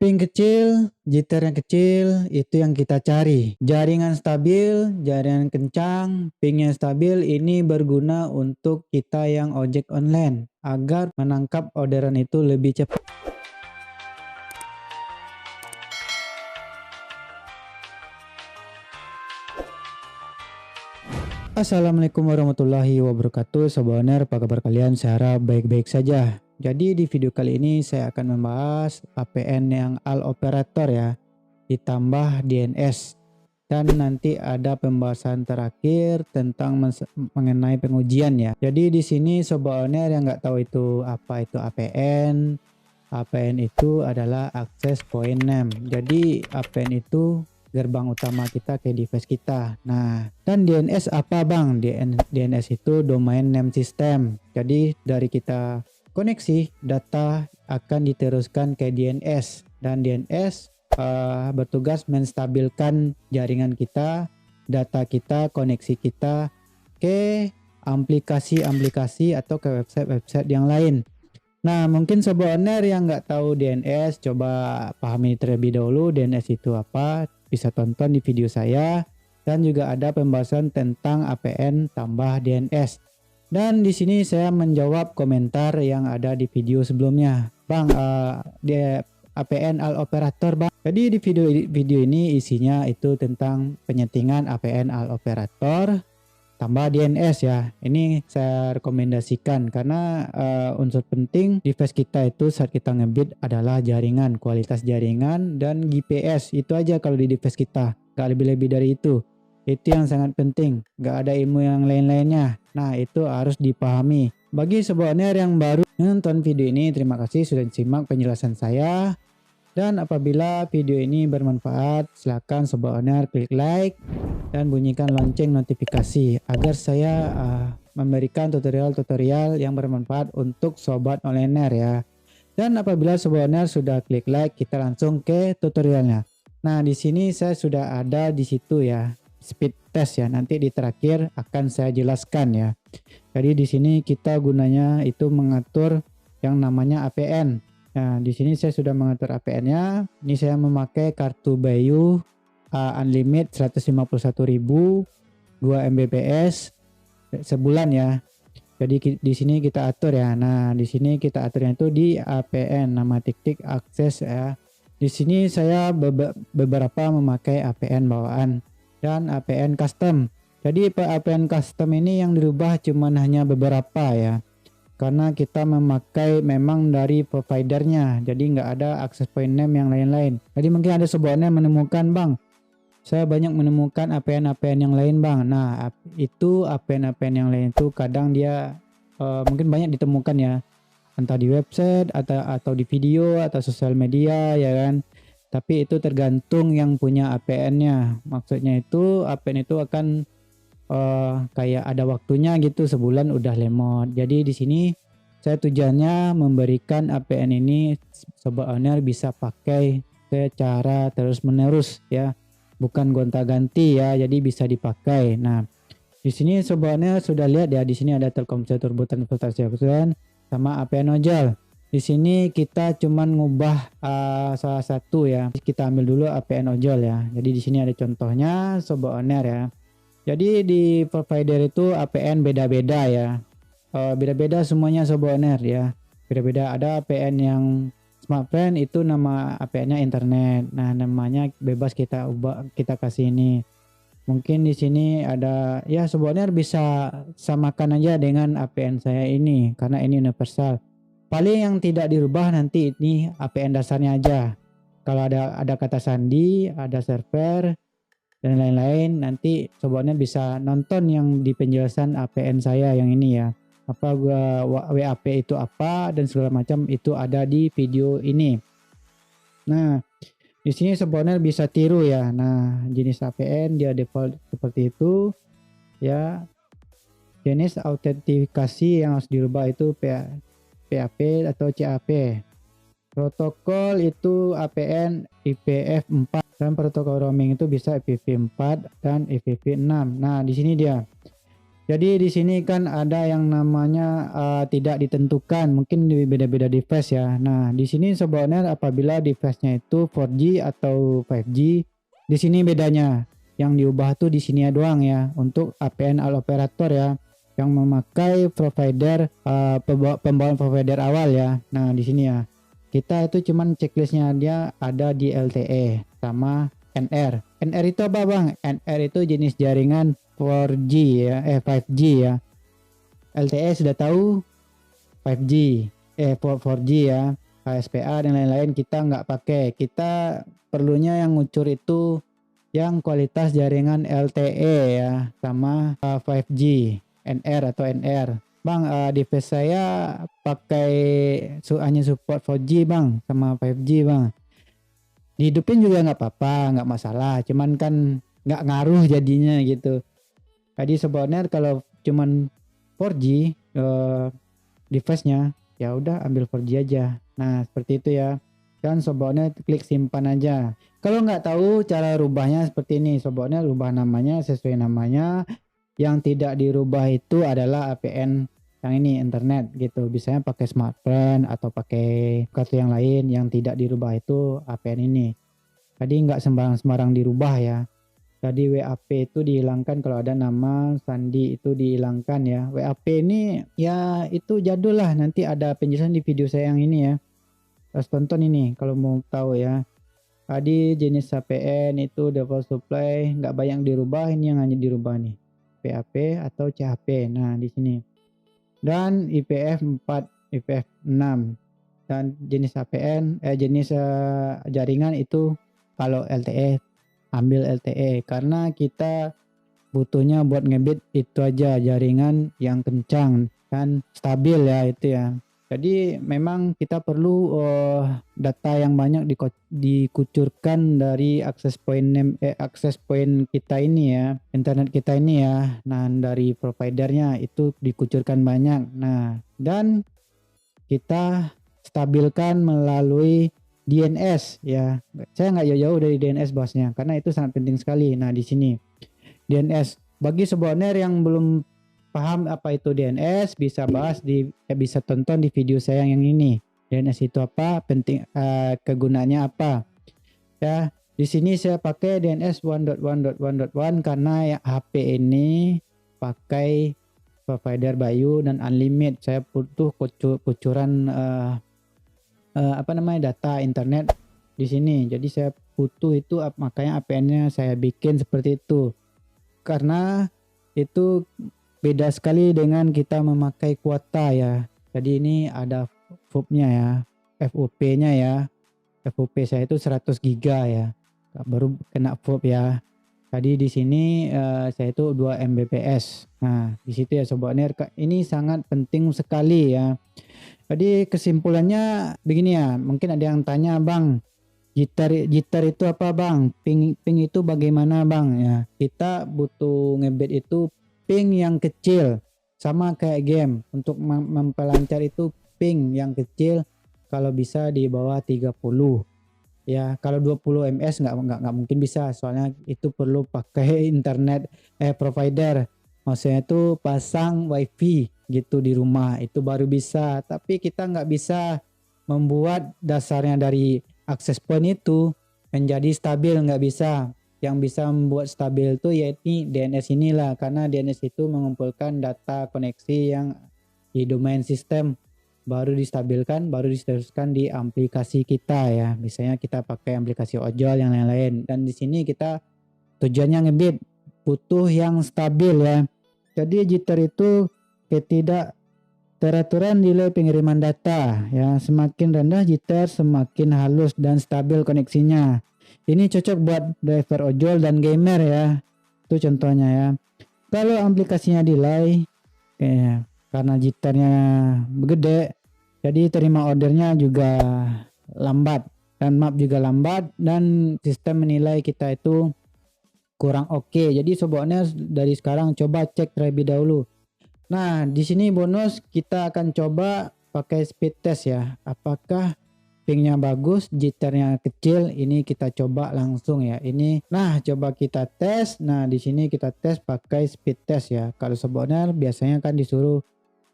Ping kecil, jitter yang kecil, itu yang kita cari. Jaringan stabil, jaringan kencang, ping yang stabil ini berguna untuk kita yang ojek online agar menangkap orderan itu lebih cepat. Assalamualaikum warahmatullahi wabarakatuh. Sobat owner, apa kabar kalian? Saya harap baik-baik saja. Jadi di video kali ini saya akan membahas APN yang all operator ya, ditambah DNS. Dan nanti ada pembahasan terakhir tentang mengenai pengujian ya. Jadi di sini sobat owner yang nggak tahu itu apa itu APN. APN itu adalah access point name. Jadi APN itu gerbang utama kita ke device kita. Nah, dan DNS apa bang? DNS itu domain name system. Jadi dari kita koneksi, data akan diteruskan ke DNS. Dan DNS bertugas menstabilkan jaringan kita, data kita, koneksi kita ke aplikasi-aplikasi atau ke website-website yang lain. Nah, mungkin sobat owner yang nggak tahu DNS, coba pahami terlebih dahulu DNS itu apa. Bisa tonton di video saya, dan juga ada pembahasan tentang APN tambah DNS. Dan di sini saya menjawab komentar yang ada di video sebelumnya. Bang, di APN all operator bang. Jadi di video ini isinya itu tentang penyetingan APN all operator tambah DNS ya. Ini saya rekomendasikan karena unsur penting device kita itu saat kita ngebit adalah jaringan, kualitas jaringan dan GPS. Itu aja kalau di device kita, gak lebih-lebih dari itu. Itu yang sangat penting, gak ada ilmu yang lain-lainnya. Nah, itu harus dipahami. Bagi sobat owner yang baru nonton video ini, terima kasih sudah simak penjelasan saya. Dan apabila video ini bermanfaat, silakan sobat owner klik like dan bunyikan lonceng notifikasi agar saya memberikan tutorial-tutorial yang bermanfaat untuk sobat onliner ya. Dan apabila sobat owner sudah klik like, kita langsung ke tutorialnya. Nah, di sini saya sudah ada di situ ya, speed test ya. Nanti di terakhir akan saya jelaskan ya. Jadi di sini kita gunanya itu mengatur yang namanya APN. Nah, di sini saya sudah mengatur APN-nya. Ini saya memakai kartu Bayu unlimit 151.000 2 Mbps sebulan ya. Jadi di sini kita atur ya. Nah, di sini kita aturnya itu di APN nama titik akses ya. Di sini saya beberapa memakai APN bawaan dan APN custom. Jadi APN custom ini yang dirubah cuman hanya beberapa ya. Karena kita memakai memang dari providernya, jadi nggak ada access point name yang lain-lain. Jadi mungkin ada sebuahnya menemukan bang, saya banyak menemukan APN yang lain bang. Nah, itu APN yang lain itu kadang dia mungkin banyak ditemukan ya, entah di website atau di video atau sosial media ya kan. Tapi itu tergantung yang punya APN-nya. Maksudnya itu APN itu akan kayak ada waktunya gitu, sebulan udah lemot. Jadi di sini saya tujuannya memberikan APN ini sobat owner bisa pakai secara terus menerus ya, bukan gonta-ganti ya, jadi bisa dipakai. Nah, di sini sobat owner sudah lihat ya, di sini ada Telkomsel Turbo Transportasi Option sama APN ojol. Di sini kita cuman ngubah salah satu ya. Kita ambil dulu APN ojol ya. Jadi di sini ada contohnya sobat owner ya. Jadi di provider itu APN beda-beda ya, beda-beda semuanya sobat owner ya, beda-beda. Ada APN yang smartphone itu nama APN-nya internet. Nah, namanya bebas kita ubah, kita kasih ini. Mungkin di sini ada ya, sobat owner bisa samakan aja dengan APN saya ini karena ini universal. Paling yang tidak dirubah nanti ini APN dasarnya aja. Kalau ada kata sandi, ada server dan lain-lain, nanti sobatnya bisa nonton yang di penjelasan APN saya yang ini ya, apa WAP itu apa dan segala macam itu ada di video ini. Nah, di sini sobatnya bisa tiru ya. Nah, jenis APN dia default seperti itu ya. Jenis autentikasi yang harus dirubah itu PAP atau CAP. Protokol itu APN IPv4 dan protokol roaming itu bisa IPv4 dan IPv6. Nah, di sini dia. Jadi di sini kan ada yang namanya tidak ditentukan, mungkin di beda-beda device ya. Nah, di sini sebenarnya apabila device-nya itu 4G atau 5G, di sini bedanya. Yang diubah tuh di sini ya doang ya untuk APN all operator ya yang memakai provider pembawaan provider awal ya. Nah, di sini ya. Kita itu cuman checklistnya dia ada di LTE sama NR. NR itu apa, Bang? NR itu jenis jaringan 4G ya, 5G ya. LTE sudah tahu, 5G, 4G ya. HSPA dan lain-lain kita nggak pakai. Kita perlunya yang ngucur itu yang kualitas jaringan LTE ya, sama 5G, NR atau NR. Bang, device saya pakai hanya support 4G bang, sama 5G bang. Dihidupin juga nggak apa-apa, nggak masalah. Cuman kan nggak ngaruh jadinya gitu. Jadi sebenarnya kalau cuman 4G device-nya, ya udah ambil 4G aja. Nah, seperti itu ya. Dan sobatnya klik simpan aja. Kalau nggak tahu cara rubahnya seperti ini, sobatnya rubah namanya sesuai namanya. Yang tidak dirubah itu adalah APN yang ini internet gitu. Biasanya pakai smartphone atau pakai kartu yang lain, yang tidak dirubah itu APN ini. Jadi nggak sembarang-sembarang dirubah ya. Jadi WAP itu dihilangkan kalau ada nama sandi itu dihilangkan ya. WAP ini ya itu jadul lah. Nanti ada penjelasan di video saya yang ini ya. Harus tonton ini kalau mau tahu ya. Tadi jenis APN itu default supply nggak banyak dirubah. Ini yang hanya dirubah nih. PAP atau CHP. Nah di sini. Dan IPF 4, IPF 6. Dan jenis APN, jenis jaringan itu kalau LTE ambil LTE karena kita butuhnya buat ngebit itu aja jaringan yang kencang kan stabil ya itu ya. Jadi memang kita perlu data yang banyak dikucurkan dari akses point kita ini ya, internet kita ini ya. Nah, dari providernya itu dikucurkan banyak. Nah, dan kita stabilkan melalui DNS ya. Saya nggak jauh-jauh dari DNS bahasnya karena itu sangat penting sekali. Nah, di sini DNS bagi sobat yang belum paham apa itu DNS bisa tonton di video saya yang ini. DNS itu apa? Penting kegunaannya apa? Ya, di sini saya pakai DNS 1.1.1.1 karena ya HP ini pakai provider Bayu dan unlimited. Saya butuh kucuran data internet di sini. Jadi saya butuh itu makanya APN-nya saya bikin seperti itu. Karena itu beda sekali dengan kita memakai kuota ya. Jadi ini ada FOP-nya ya, FOP-nya ya. FOP saya itu 100 giga ya. Baru kena FOP ya. Tadi di sini saya itu 2 Mbps. Nah, di situ ya sobat ner, ini sangat penting sekali ya. Jadi kesimpulannya begini ya, mungkin ada yang tanya, "Bang, gitar itu apa bang? Ping itu bagaimana bang?" Ya, kita butuh ngebit itu ping yang kecil, sama kayak game. Untuk memperlancar itu ping yang kecil, kalau bisa di bawah 30. Ya, kalau 20 ms nggak mungkin bisa, soalnya itu perlu pakai internet provider. Maksudnya itu pasang wifi gitu di rumah, itu baru bisa. Tapi kita nggak bisa membuat dasarnya dari akses point itu menjadi stabil, nggak bisa. Yang bisa membuat stabil itu yaitu DNS inilah, karena DNS itu mengumpulkan data koneksi yang di domain sistem, baru distabilkan, baru diteruskan di aplikasi kita ya. Misalnya kita pakai aplikasi ojol yang lain-lain. Dan di sini kita tujuannya ngebit, butuh yang stabil ya. Jadi jitter itu ketidak teraturan nilai pengiriman data ya. Semakin rendah jitter, semakin halus dan stabil koneksinya. Ini cocok buat driver ojol dan gamer ya. Itu contohnya ya. Kalau aplikasinya delay karena jitternya gede, jadi terima ordernya juga lambat dan map juga lambat, dan sistem menilai kita itu kurang oke. Jadi sobatnya dari sekarang coba cek terlebih dahulu. Nah, di sini bonus kita akan coba pakai speed test ya. Apakah pingnya bagus, jitternya kecil, ini kita coba langsung ya. Ini, nah coba kita tes. Nah di sini kita tes pakai speed test ya. Kalau sebenarnya biasanya kan disuruh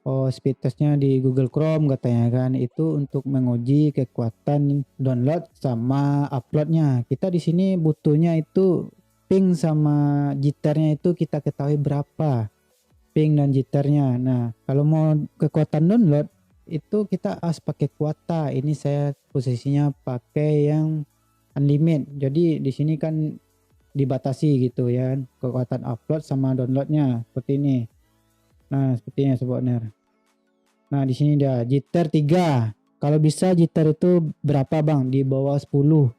speed testnya di Google Chrome katanya kan, itu untuk menguji kekuatan download sama uploadnya. Kita di sini butuhnya itu ping sama jitternya itu kita ketahui berapa ping dan jitternya. Nah kalau mau kekuatan download itu kita harus pakai kuota. Ini saya posisinya pakai yang unlimited. Jadi di sini kan dibatasi gitu ya kekuatan upload sama downloadnya seperti ini. Nah sepertinya sebenarnya. Nah di sini dia jitter 3. Kalau bisa jitter itu berapa bang? Di bawah 10.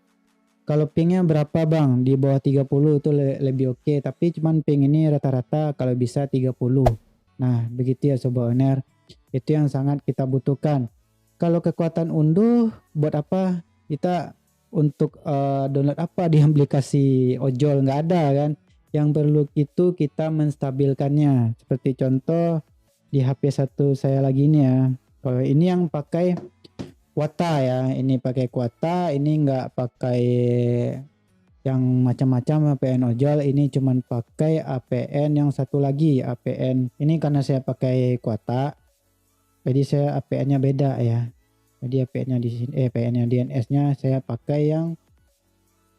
Kalau pingnya berapa bang? Di bawah 30 itu lebih oke. Tapi cuman ping ini rata-rata kalau bisa 30. Nah begitu ya Sobat Owner. Itu yang sangat kita butuhkan. Kalau kekuatan unduh buat apa? Kita untuk download apa di aplikasi ojol, nggak ada kan. Yang perlu itu kita menstabilkannya. Seperti contoh di HP satu saya lagi ini ya. Kalau ini yang pakai kuota ya, ini pakai kuota, ini nggak pakai yang macam-macam APN ojol. Ini cuman pakai APN yang satu lagi, APN ini karena saya pakai kuota, jadi saya APN-nya beda ya. Jadi APN-nya di sini, APN-nya DNS-nya saya pakai yang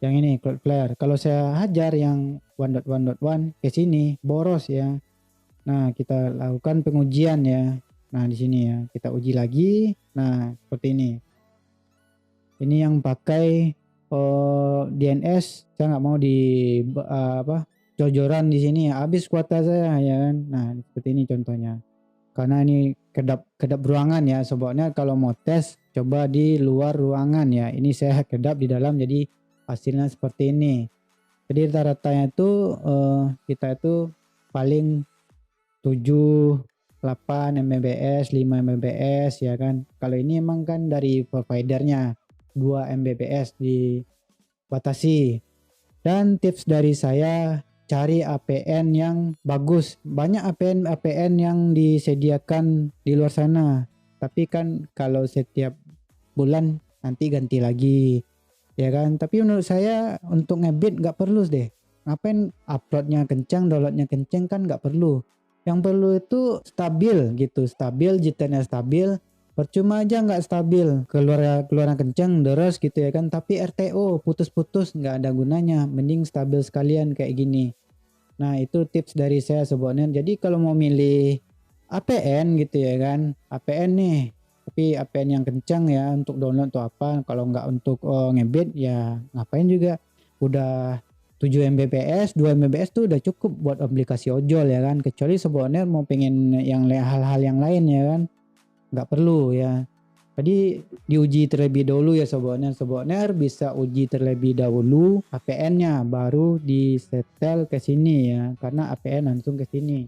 ini Cloudflare. Kalau saya hajar yang 1.1.1 ke sini boros ya. Nah, kita lakukan pengujian ya. Nah, di sini ya, kita uji lagi. Nah, seperti ini. Ini yang pakai DNS, saya nggak mau di jojoran di sini ya. Habis kuota saya ya kan. Nah, seperti ini contohnya. Karena ini kedap ruangan ya. Sobatnya kalau mau tes coba di luar ruangan ya. Ini saya kedap di dalam jadi hasilnya seperti ini. Jadi rata-ratanya itu kita itu paling 7, 8 Mbps, 5 Mbps ya kan. Kalau ini emang kan dari providernya 2 Mbps dibatasi. Dan tips dari saya, cari APN yang bagus. Banyak APN yang disediakan di luar sana. Tapi kan kalau setiap bulan nanti ganti lagi ya kan. Tapi menurut saya untuk ngebit nggak perlu deh. Ngapain uploadnya kencang, downloadnya kencang, kan nggak perlu. Yang perlu itu stabil gitu, stabil, jitternya stabil. Percuma aja nggak stabil, keluaran kencang deres gitu ya kan, tapi RTO putus-putus nggak ada gunanya. Mending stabil sekalian kayak gini. Nah itu tips dari saya sebenarnya. Jadi kalau mau milih APN gitu ya kan, APN nih, tapi APN yang kencang ya untuk download atau apa. Kalau nggak untuk ngebit ya ngapain juga. Udah 7 Mbps, 2 Mbps tuh udah cukup buat aplikasi ojol ya kan. Kecuali sebenarnya mau pengen yang hal-hal yang lain ya kan, nggak perlu ya. Jadi diuji terlebih dahulu ya sobatnya bisa uji terlebih dahulu APN-nya baru disetel ke sini ya, karena APN langsung ke sini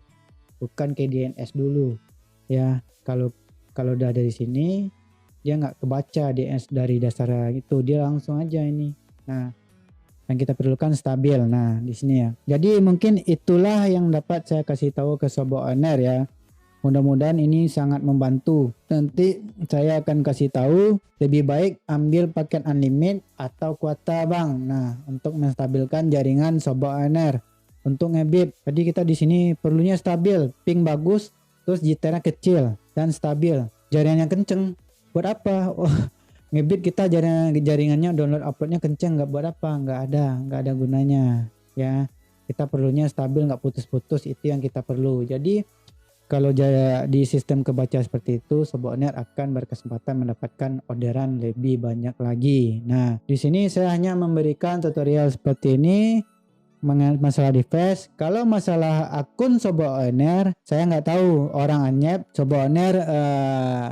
bukan ke DNS dulu ya. Kalau udah dari sini dia nggak kebaca DNS dari dasar itu, dia langsung aja ini. Nah yang kita perlukan stabil. Nah di sini ya. Jadi mungkin itulah yang dapat saya kasih tahu ke Sobat Owner ya. Mudah-mudahan ini sangat membantu. Nanti saya akan kasih tahu lebih baik ambil paket unlimited atau kuota bang. Nah untuk menstabilkan jaringan Sobat Owner untuk ngebit. Jadi kita di sini perlunya stabil, ping bagus, terus jitternya kecil dan stabil. Jaringannya kenceng. Buat apa? Ngebit kita jaringannya download uploadnya kenceng, nggak buat apa, nggak ada gunanya ya. Kita perlunya stabil, nggak putus-putus, itu yang kita perlu. Jadi kalau di sistem kebaca seperti itu, Sobat Owner akan berkesempatan mendapatkan orderan lebih banyak lagi. Nah di sini saya hanya memberikan tutorial seperti ini masalah device. Kalau masalah akun Sobat Owner, saya nggak tahu orang anyep, Sobat Owner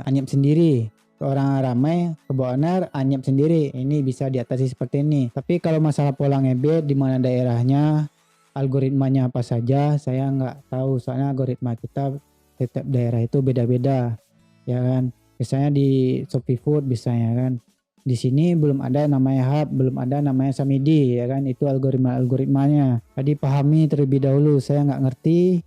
anyep sendiri. Orang ramai, Sobat Owner anyep sendiri. Ini bisa diatasi seperti ini. Tapi kalau masalah pola ngebit di mana daerahnya, algoritmanya apa saja, saya nggak tahu. Soalnya algoritma kita setiap daerah itu beda-beda, ya kan. Misalnya di Shopee Food bisa ya kan. Di sini belum ada namanya hub, belum ada namanya Samidi ya kan. Itu algoritmanya. Jadi pahami terlebih dahulu. Saya nggak ngerti,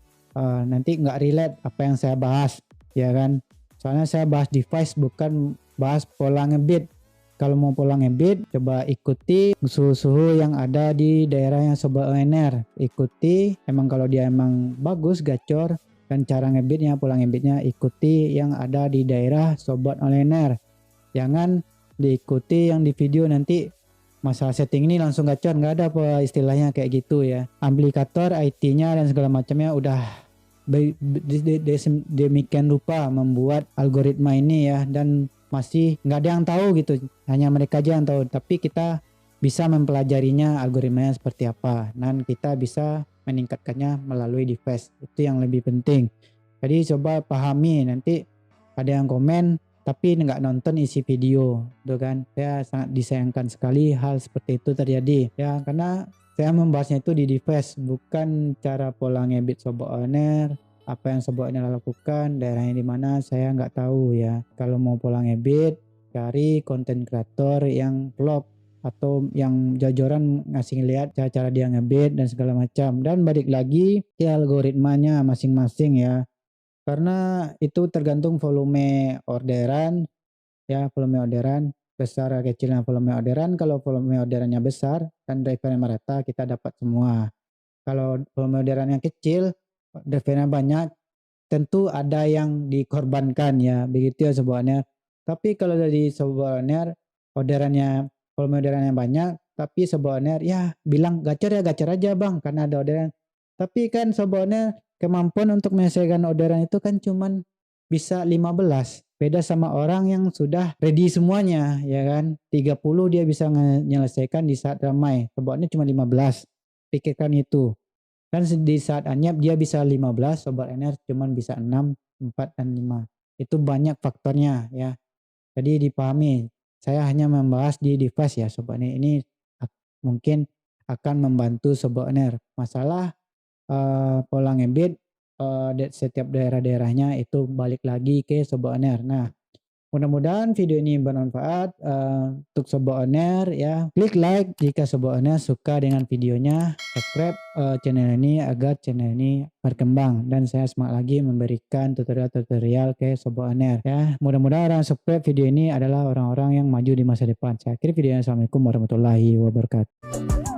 nanti nggak relate apa yang saya bahas, ya kan. Soalnya saya bahas device bukan bahas pola ngebit. Kalau mau pola ngebit, coba ikuti suhu-suhu yang ada di daerah yang sobat ONR. Ikuti, emang kalau dia emang bagus gacor dan cara ngebitnya, pola ngebitnya ikuti yang ada di daerah sobat ONR. Jangan diikuti yang di video, nanti masalah setting ini langsung gacor, nggak ada apa istilahnya kayak gitu ya. Aplikator, IT-nya dan segala macamnya udah demikian rupa membuat algoritma ini ya, dan masih nggak ada yang tahu gitu, hanya mereka aja yang tahu, tapi kita bisa mempelajarinya algoritmanya seperti apa, dan kita bisa meningkatkannya melalui device, itu yang lebih penting. Jadi coba pahami, nanti ada yang komen tapi nggak nonton isi video, tuh kan. Saya sangat disayangkan sekali hal seperti itu terjadi ya, karena saya membahasnya itu di device, bukan cara pola ngebit sobat owner. Apa yang sobat owner lakukan, daerahnya di mana saya nggak tahu ya. Kalau mau pola ngebit, cari konten kreator yang vlog atau yang jajoran ngasih lihat cara-cara dia ngebit dan segala macam, dan balik lagi ke algoritmanya masing-masing ya, karena itu tergantung volume orderan ya, volume orderan besar kecilnya volume orderan. Kalau volume orderannya besar dan drivernya merata, kita dapat semua. Kalau volume orderannya kecil, drivernya banyak, tentu ada yang dikorbankan ya, begitu ya sebuahnya. Tapi kalau dari sebuahnya orderannya, volume orderannya banyak, tapi sebuahnya ya bilang gacor ya gacor aja bang karena ada orderan. Tapi kan sebuahnya kemampuan untuk menyelesaikan orderan itu kan cuman bisa 15. Beda sama orang yang sudah ready semuanya ya kan. 30 dia bisa menyelesaikan di saat ramai. Sebuahnya cuma 15. Pikirkan itu. Dan di saat anyap dia bisa 15, sobat NR cuman bisa 6, 4, dan 5. Itu banyak faktornya ya. Jadi dipahami. Saya hanya membahas di device ya sobat NR. Ini mungkin akan membantu sobat NR. Masalah pola ngebit setiap daerah-daerahnya itu balik lagi ke sobat NR. Nah, mudah-mudahan video ini bermanfaat untuk Sobat Oner ya. Klik like jika Sobat Oner suka dengan videonya. Subscribe channel ini agar channel ini berkembang. Dan saya semangat lagi memberikan tutorial-tutorial ke Sobat Oner ya. Mudah-mudahan orang subscribe video ini adalah orang-orang yang maju di masa depan. Saya akhiri videonya. Assalamualaikum warahmatullahi wabarakatuh.